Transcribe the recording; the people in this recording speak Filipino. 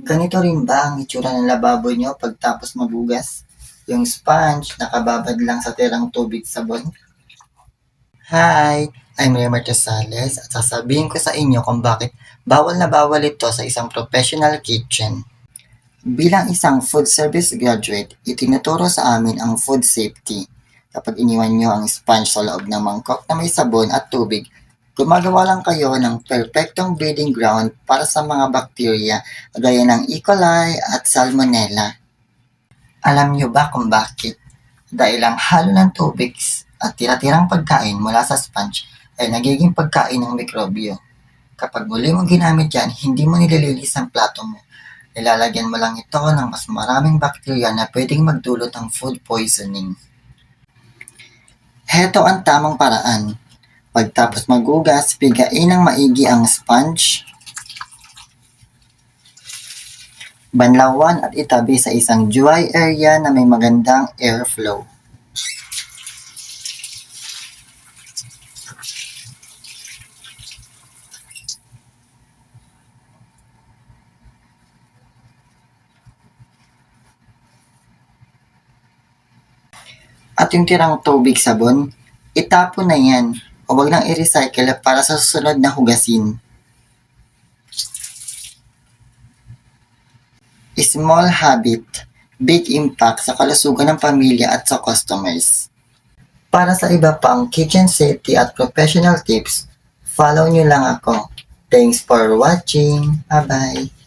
Ganito rin ba ang itsura ng lababo nyo pagtapos maghugas? Yung sponge nakababad lang sa tirang tubig sabon? Hi! I'm Raymar Casales at sasabihin ko sa inyo kung bakit bawal na bawal ito sa isang professional kitchen. Bilang isang food service graduate, itinuturo sa amin ang food safety. Kapag iniwan nyo ang sponge sa loob ng mangkok na may sabon at tubig, gumagawa lang kayo ng perfectong breeding ground para sa mga bakterya gaya ng E. coli at Salmonella. Alam nyo ba kung bakit? Dahil ang halo ng tubig at tira-tirang pagkain mula sa sponge ay nagiging pagkain ng mikrobyo. Kapag muli mong ginamit yan, hindi mo nililinis ang plato mo. Nilalagyan mo lang ito ng mas maraming bakterya na pwedeng magdulot ng food poisoning. Heto ang tamang paraan. Pagtapos maghugas, pigain ng maigi ang sponge, banlawan at itabi sa isang dry area na may magandang airflow. At yung tirang tubig sabon, itapon na yan o wag nang i-recycle para sa susunod na hugasin. Small habit, big impact sa kalusugan ng pamilya at sa customers. Para sa iba pang kitchen safety at professional tips, follow nyo lang ako. Thanks for watching. Bye-bye.